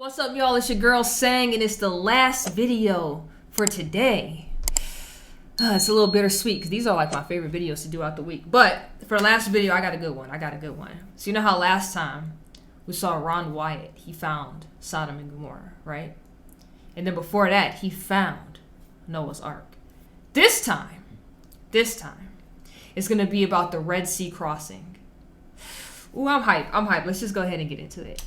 What's up, y'all? It's your girl Sang, and it's the last video for today. It's a little bittersweet because these are like my favorite videos to do out the week. But for the last video, I got a good one. So you know how last time we saw Wyatt, he found Sodom and Gomorrah, right? And then before that, he found Noah's Ark. This time, it's going to be about the Red Sea crossing. Ooh, I'm hyped. Let's just go ahead and get into it.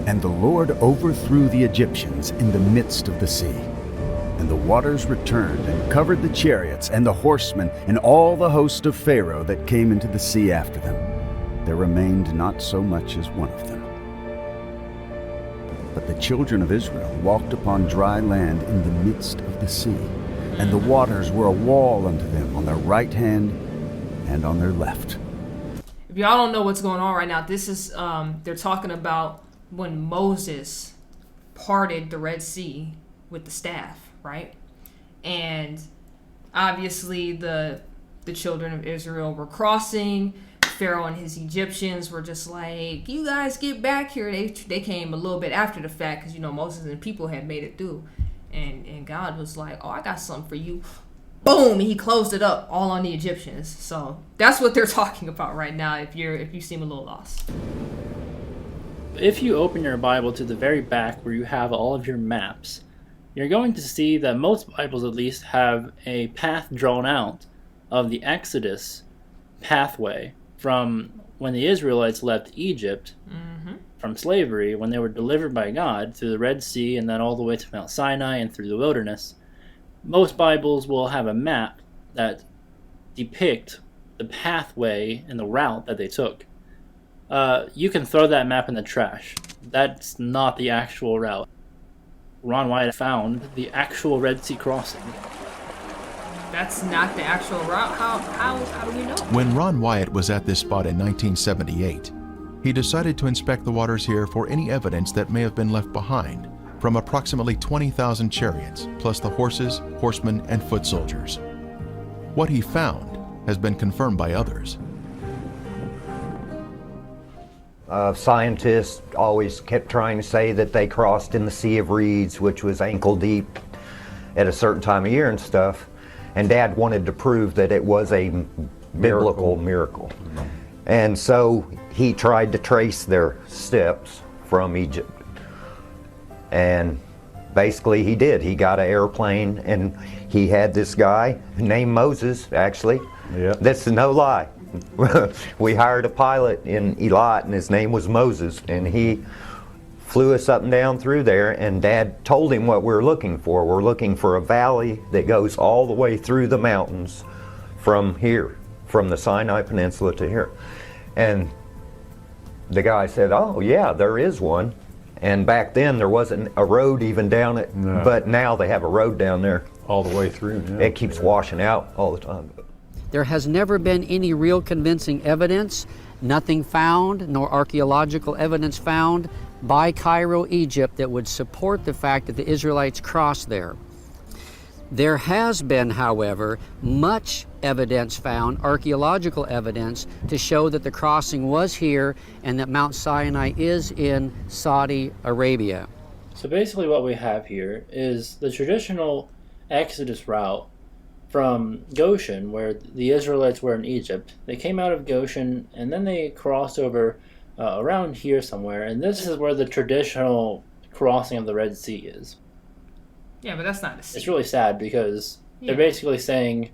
And the Lord overthrew the Egyptians in the midst of the sea. And the waters returned and covered the chariots and the horsemen and all the host of Pharaoh that came into the sea after them. There remained not so much as one of them. But the children of Israel walked upon dry land in the midst of the sea, and the waters were a wall unto them on their right hand and on their left. If y'all don't know what's going on right now, this is, they're talking about when Moses parted the Red Sea with the staff, right? And obviously the children of Israel were crossing. Pharaoh and his Egyptians were just like, you guys get back here. They came a little bit after the fact because, you know, Moses and people had made it through. And God was like, oh, I got something for you. Boom! And he closed it up all on the Egyptians. So that's what they're talking about right now if you seem a little lost. If you open your Bible to the very back where you have all of your maps, you're going to see that most Bibles at least have a path drawn out of the Exodus pathway from when the Israelites left Egypt from slavery, when they were delivered by God through the Red Sea and then all the way to Mount Sinai and through the wilderness. Most Bibles will have a map that depict the pathway and the route that they took. You can throw that map in the trash. That's not the actual route. Wyatt found the actual Red Sea crossing. That's not the actual route? How do we know? When Wyatt was at this spot in 1978, he decided to inspect the waters here for any evidence that may have been left behind from approximately 20,000 chariots, plus the horses, horsemen, and foot soldiers. What he found has been confirmed by others. Scientists always kept trying to say that they crossed in the Sea of Reeds, which was ankle deep at a certain time of year and stuff. And Dad wanted to prove that it was a biblical miracle. And so he tried to trace their steps from Egypt. And basically he did. He got an airplane and he had this guy named Moses, actually. Yeah. That's no lie. We hired a pilot in Eilat and his name was Moses, and he flew us up and down through there, and Dad told him what we're looking for. We're looking for a valley that goes all the way through the mountains from here, from the Sinai Peninsula to here. And the guy said, oh yeah, there is one. And back then there wasn't a road even down it, but now they have a road down there. All the way through, yeah. It keeps washing out all the time. There has never been any real convincing evidence, nothing found, nor archaeological evidence found by Cairo, Egypt, that would support the fact that the Israelites crossed there. There has been, however, much evidence found, archaeological evidence, to show that the crossing was here and that Mount Sinai is in Saudi Arabia. So basically what we have here is the traditional Exodus route from Goshen, where the Israelites were in Egypt. They came out of Goshen and then they crossed over around here somewhere, and this is where the traditional crossing of the Red Sea is. Yeah, but that's not a sea. It's really sad because they're basically saying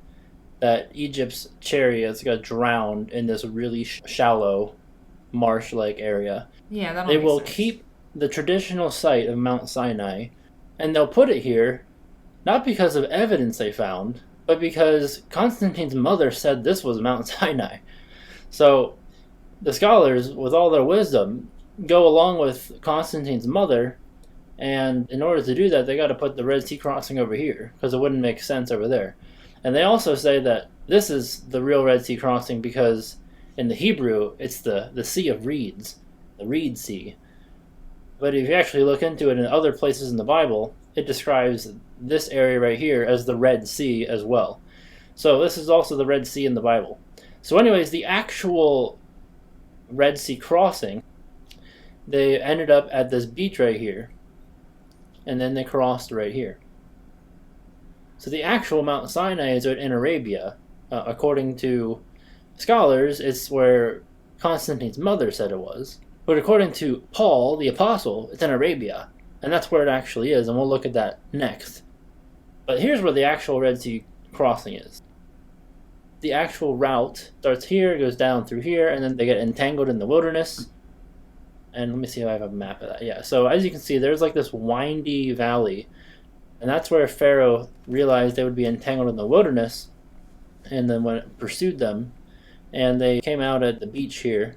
that Egypt's chariots got drowned in this really shallow marsh-like area. Yeah, that They makes will sense. keep the traditional site of Mount Sinai, and they'll put it here not because of evidence they found, but because Constantine's mother said this was Mount Sinai. So the scholars, with all their wisdom, go along with Constantine's mother, and in order to do that, they got to put the Red Sea crossing over here, because it wouldn't make sense over there. And they also say that this is the real Red Sea crossing because in the Hebrew, it's the Sea of Reeds, the Reed Sea. But if you actually look into it in other places in the Bible, it describes this area right here as the Red Sea as well. So this is also the Red Sea in the Bible. So anyways, the actual Red Sea crossing they ended up at this beach right here, and then they crossed right here. So the actual Mount Sinai is in Arabia. According to scholars, it's where Constantine's mother said it was. But according to Paul, the apostle, it's in Arabia. And that's where it actually is, and we'll look at that next. But here's where the actual Red Sea crossing is. The actual route starts here, goes down through here, and then they get entangled in the wilderness. And let me see if I have a map of that. Yeah, so as you can see, there's like this windy valley. And that's where Pharaoh realized they would be entangled in the wilderness, and then when it pursued them, and they came out at the beach here,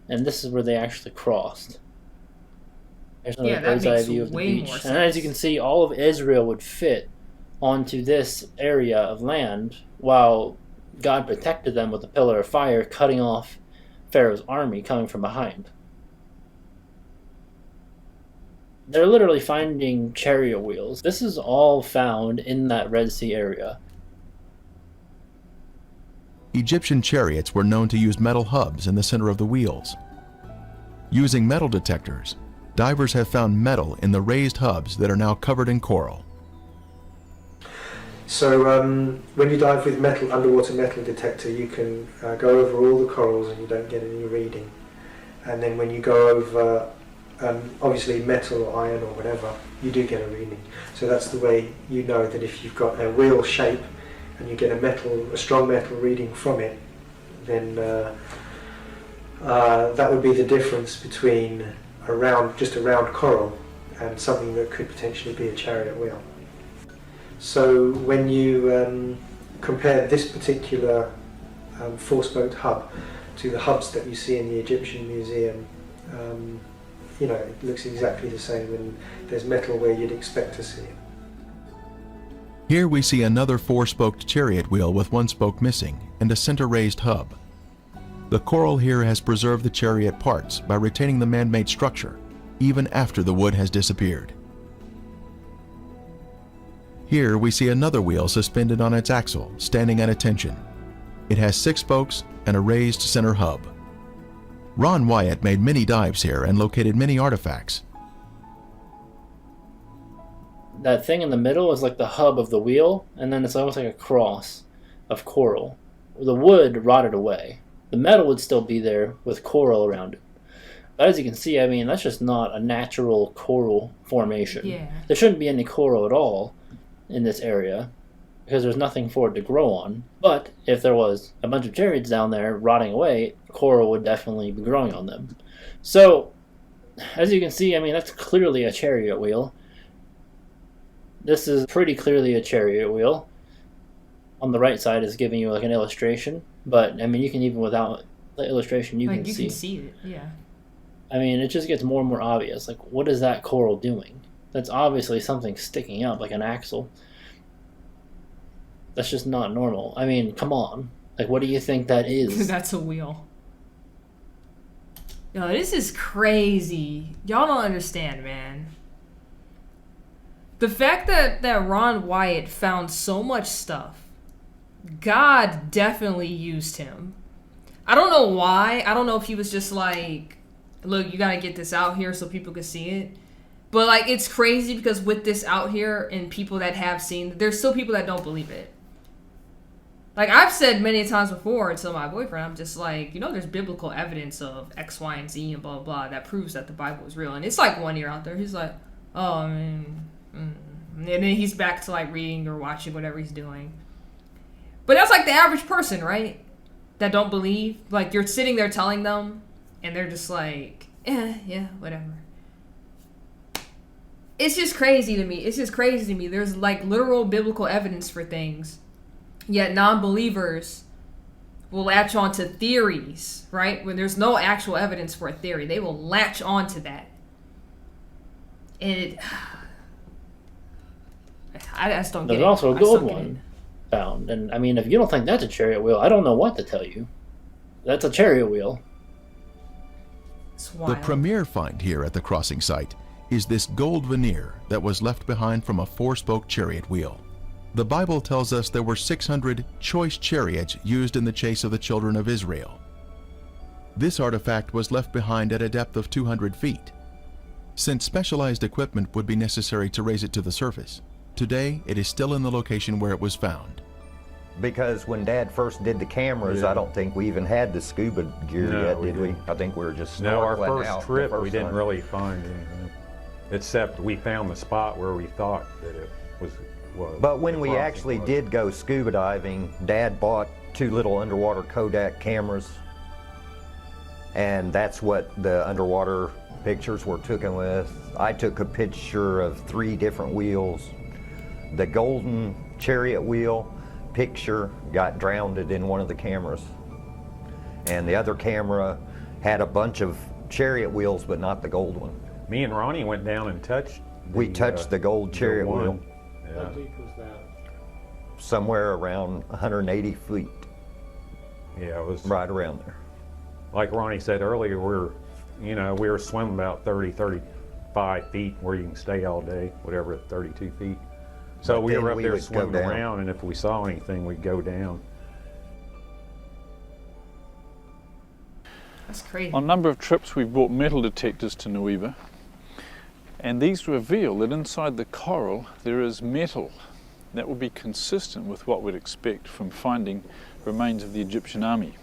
and this is where they actually crossed. There's another bird's eye view of the beach. And as you can see, all of Israel would fit onto this area of land, while God protected them with a pillar of fire, cutting off Pharaoh's army coming from behind. They're literally finding chariot wheels. This is all found in that Red Sea area. Egyptian chariots were known to use metal hubs in the center of the wheels. Using metal detectors, divers have found metal in the raised hubs that are now covered in coral. So when you dive with underwater metal detector, you can go over all the corals and you don't get any reading. And then when you go over obviously metal or iron or whatever, you do get a reading. So that's the way you know that if you've got a wheel shape and you get a strong metal reading from it, then that would be the difference between just a round coral and something that could potentially be a chariot wheel. So when you compare this particular four-spoked hub to the hubs that you see in the Egyptian Museum, it looks exactly the same, and there's metal where you'd expect to see it. Here we see another four-spoked chariot wheel with one spoke missing and a center-raised hub. The coral here has preserved the chariot parts by retaining the man-made structure, even after the wood has disappeared. Here we see another wheel suspended on its axle, standing at attention. It has 6 spokes and a raised center hub. Ron Wyatt made many dives here and located many artifacts. That thing in the middle is like the hub of the wheel, and then it's almost like a cross of coral. The wood rotted away. The metal would still be there with coral around it. But as you can see, I mean, that's just not a natural coral formation. Yeah. There shouldn't be any coral at all in this area, because there's nothing for it to grow on. But if there was a bunch of chariots down there rotting away, coral would definitely be growing on them. So, as you can see, I mean, that's clearly a chariot wheel. This is pretty clearly a chariot wheel. On the right side is giving you like an illustration, but I mean, you can even without the illustration, you can see it, yeah. I mean, it just gets more and more obvious. Like, what is that coral doing? That's obviously something sticking up, like an axle. That's just not normal. I mean, come on. Like, what do you think that is? That's a wheel. Yo, this is crazy. Y'all don't understand, man. The fact that Ron Wyatt found so much stuff, God definitely used him. I don't know why. I don't know if he was just like, look, you gotta get this out here so people can see it. But like, it's crazy because with this out here and people that have seen, there's still people that don't believe it. Like I've said many times before to my boyfriend, I'm just like, there's biblical evidence of X, Y, and Z and blah, blah, blah that proves that the Bible is real. And it's like one ear out there. He's like, oh, I mean, and then he's back to like reading or watching whatever he's doing. But that's like the average person, right? That don't believe. Like you're sitting there telling them and they're just like, yeah, whatever. It's just crazy to me. There's like literal biblical evidence for things. Yet non-believers will latch on to theories, right? When there's no actual evidence for a theory, they will latch on to that. And I just don't get it. There's also a gold one found. And I mean, if you don't think that's a chariot wheel, I don't know what to tell you. That's a chariot wheel. It's wild. The premier find here at the crossing site is this gold veneer that was left behind from a 4-spoke chariot wheel. The Bible tells us there were 600 choice chariots used in the chase of the children of Israel. This artifact was left behind at a depth of 200 feet. Since specialized equipment would be necessary to raise it to the surface, today it is still in the location where it was found. Because when Dad first did the cameras, Yeah. I don't think we even had the scuba gear No, yet, we did we? didn't. I think we were just No, our snorkeling first out the trip, we first didn't one. really find anything, except we found the spot where we thought that it was. But when the we crossing actually was. did go scuba diving, Dad bought 2 little underwater Kodak cameras, and that's what the underwater pictures were taken with. I took a picture of 3 different wheels. The golden Chariot wheel picture got drowned in one of the cameras, and the other camera had a bunch of Chariot wheels, but not the gold one. Me and Ronnie went down and touched. We touched the gold Chariot one. wheel. Yeah. deep was that? Somewhere around 180 feet, Yeah, it was right around there. like Ronnie said earlier. We were swimming about 35 feet where you can stay all day, whatever, 32 feet. So But we then were up we there would go swimming down. around, and if we saw anything, we'd go down. That's crazy. On a number of trips, we've brought metal detectors to Nueva, and these reveal that inside the coral there is metal. That would be consistent with what we'd expect from finding remains of the Egyptian army.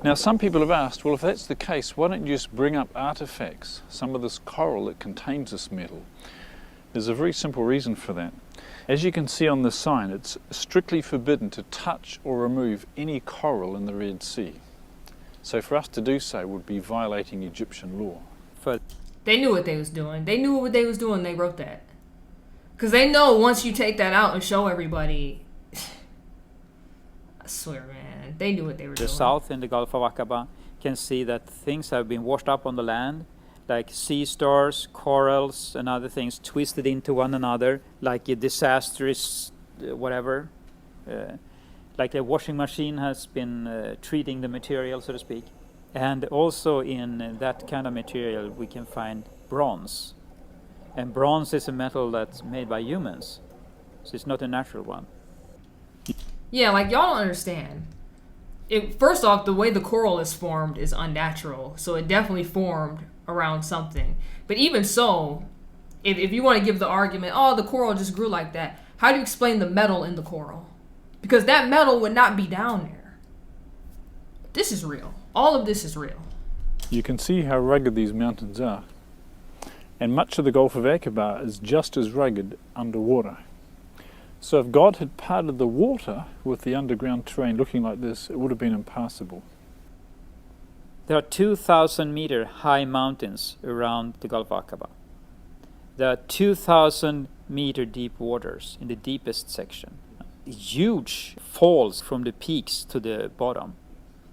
Now, some people have asked, well, if that's the case, why don't you just bring up artifacts, some of this coral that contains this metal? There's a very simple reason for that. As you can see on the sign, it's strictly forbidden to touch or remove any coral in the Red Sea. So for us to do so would be violating Egyptian law. They knew what they was doing. They knew what they was doing. They wrote that. Because they know once you take that out and show everybody, I swear, man, they knew what they were The doing. south in the Gulf of Aqaba can see that things have been washed up on the land, like sea stars, corals, and other things twisted into one another, like a disastrous whatever. Like a washing machine has been treating the material, so to speak. And also in that kind of material we can find bronze. And bronze is a metal that's made by humans, so it's not a natural one. Yeah, like y'all don't understand. First off, the way the coral is formed is unnatural, so it definitely formed around something. But even so, if you want to give the argument, oh, the coral just grew like that, how do you explain the metal in the coral? Because that metal would not be down there. This is real. All of this is real. You can see how rugged these mountains are. And much of the Gulf of Aqaba is just as rugged underwater. So if God had parted the water with the underground terrain looking like this, it would have been impassable. There are 2,000 meter high mountains around the Gulf of Aqaba. There are 2,000 meter deep waters in the deepest section. Huge falls from the peaks to the bottom.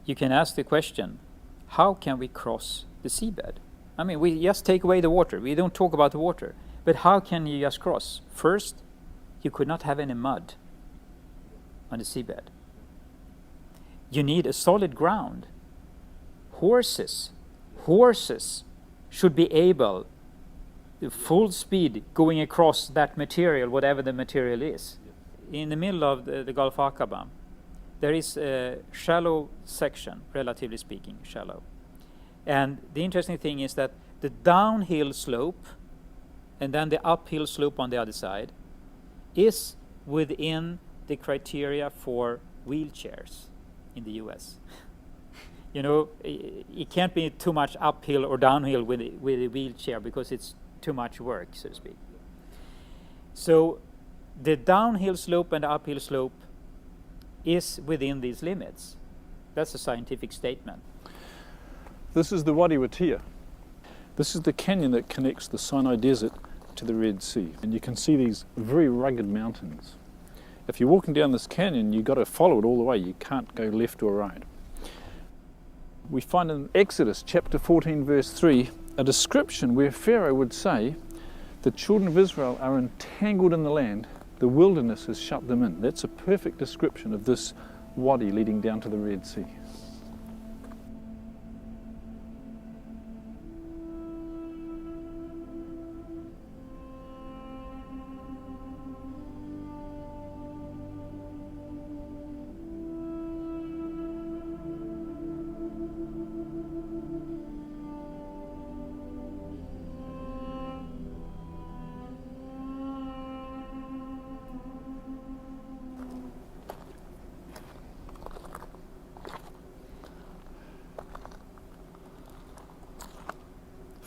You can ask the question, how can we cross the seabed? I mean, we just take away the water. We don't talk about the water. But how can you just cross? First, you could not have any mud on the seabed. You need a solid ground. Horses should be able, full speed, going across that material, whatever the material is. In the middle of the Gulf of Aqaba, there is a shallow section, relatively speaking, shallow. And the interesting thing is that the downhill slope and then the uphill slope on the other side is within the criteria for wheelchairs in the US. You know, it can't be too much uphill or downhill with a wheelchair because it's too much work, so to speak. So the downhill slope and the uphill slope is within these limits. That's a scientific statement. This is the Wadi Watiya. This is the canyon that connects the Sinai Desert to the Red Sea. And you can see these very rugged mountains. If you're walking down this canyon, you've got to follow it all the way. You can't go left or right. We find in Exodus chapter 14 verse 3 a description where Pharaoh would say the children of Israel are entangled in the land, the wilderness has shut them in. That's a perfect description of this wadi leading down to the Red Sea.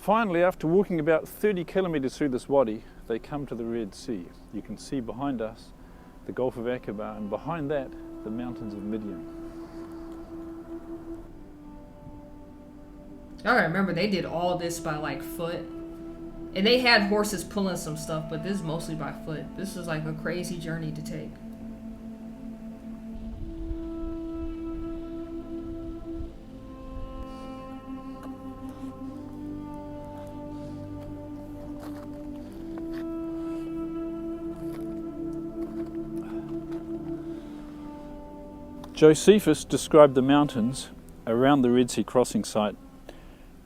Finally, after walking about 30 kilometers through this wadi, they come to the Red Sea. You can see behind us the Gulf of Aqaba, and behind that, the mountains of Midian. I remember they did all this by like foot. And they had horses pulling some stuff, but this is mostly by foot. This is like a crazy journey to take. Josephus described the mountains around the Red Sea crossing site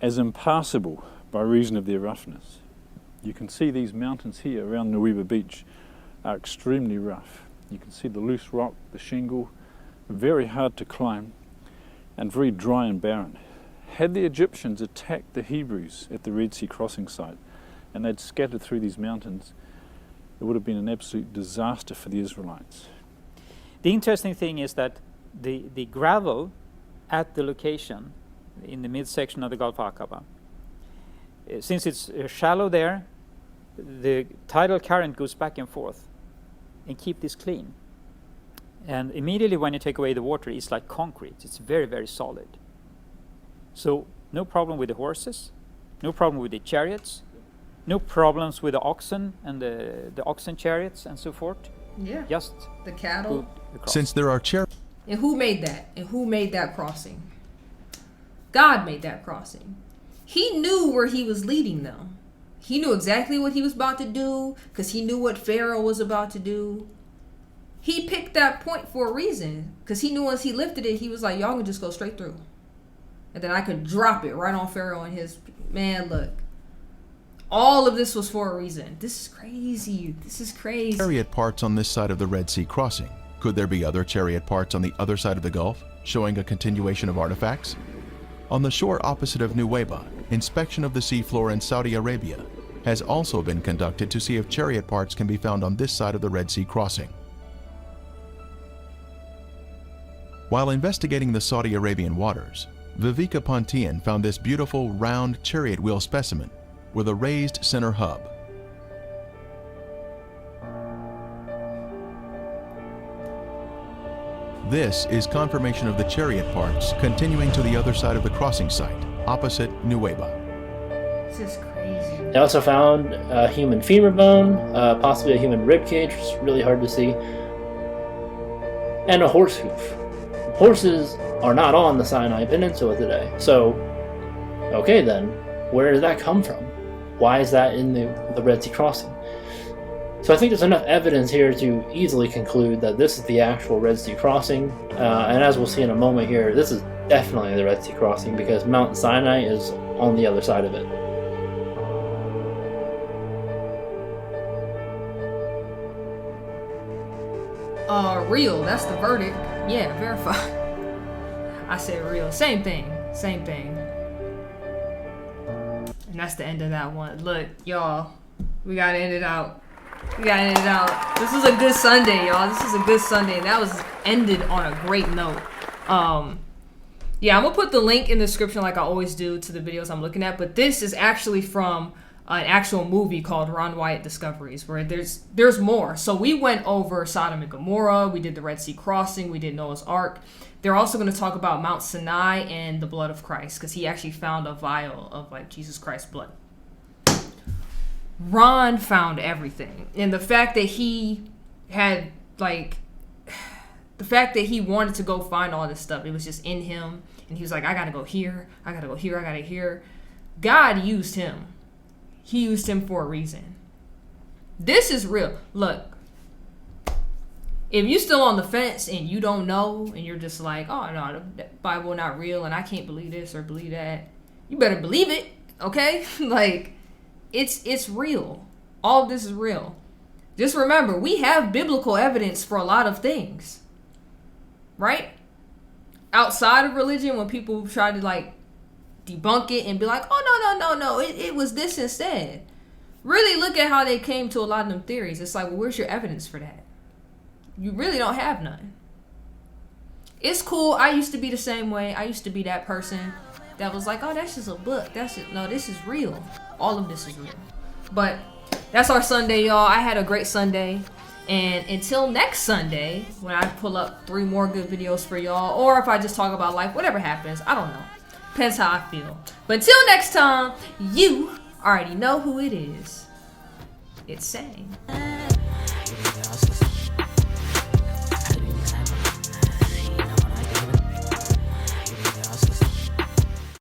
as impassable by reason of their roughness. You can see these mountains here around Nuweiba Beach are extremely rough. You can see the loose rock, the shingle, very hard to climb and very dry and barren. Had the Egyptians attacked the Hebrews at the Red Sea crossing site and they'd scattered through these mountains, it would have been an absolute disaster for the Israelites. The interesting thing is that the gravel at the location in the midsection of the Gulf Aqaba, since it's shallow there, the tidal current goes back and forth and keep this clean. And immediately when you take away the water, it's like concrete. It's very, very solid. So no problem with the horses, no problem with the chariots, no problems with the oxen and the oxen chariots and so forth. Yeah. Just the cattle. Since there are And who made that? And who made that crossing? God made that crossing. He knew where he was leading them. He knew exactly what he was about to do because he knew what Pharaoh was about to do. He picked that point for a reason because he knew once he lifted it, he was like, y'all can just go straight through. And then I could drop it right on Pharaoh and his... Man, look. All of this was for a reason. This is crazy. This is crazy. Chariot parts on this side of the Red Sea crossing. Could there be other chariot parts on the other side of the Gulf, showing a continuation of artifacts? On the shore opposite of Nuweiba, inspection of the seafloor in Saudi Arabia has also been conducted to see if chariot parts can be found on this side of the Red Sea crossing. While investigating the Saudi Arabian waters, Viveka Pontian found this beautiful round chariot wheel specimen with a raised center hub. This is confirmation of the chariot parts continuing to the other side of the crossing site, opposite Nuweiba. This is crazy. They also found a human femur bone, possibly a human rib cage, which is really hard to see, and a horse hoof. Horses are not on the Sinai Peninsula today, so, okay then, where did that come from? Why is that in the Red Sea crossing? So I think there's enough evidence here to easily conclude that this is the actual Red Sea crossing, and as we'll see in a moment here, this is definitely the Red Sea crossing because Mount Sinai is on the other side of it. Real, that's the verdict. Yeah, verified. I said real. Same thing. Same thing. And that's the end of that one. Look, y'all, we gotta end it out. We gotta end it out. This was a good Sunday, y'all. This is a good Sunday. And that was ended on a great note. Yeah, I'm gonna put the link in the description like I always do to the videos I'm looking at. But this is actually from an actual movie called Ron Wyatt Discoveries, where there's more. So we went over Sodom and Gomorrah, we did the Red Sea crossing, we did Noah's Ark. They're also going to talk about Mount Sinai and the blood of Christ, because he actually found a vial of like Jesus Christ's blood. Ron found everything, and the fact that he had the fact that he wanted to go find all this stuff, it was just in him, and he was like, I gotta go here, I gotta go here, I gotta here. God used him. He used him for a reason. This is real. Look, if you're still on the fence and you don't know and you're just like, oh no, the Bible not real and I can't believe this or believe that, you better believe it, okay? Like, it's real. All of this is real. Just remember, we have biblical evidence for a lot of things, right? Outside of religion, when people try to like debunk it and be like, oh no, it was this instead. Really look at how they came to a lot of them theories. It's like, well, where's your evidence for that? You really don't have none. It's cool. I used to be the same way. I used to be that person. that was like, oh, that's just a book. That's just, no, this is real. All of this is real. But that's our Sunday, y'all. I had a great Sunday. And until next Sunday, when I pull up 3 more good videos for y'all, or if I just talk about life, whatever happens, I don't know. Depends how I feel. But until next time, you already know who it is. It's Sang.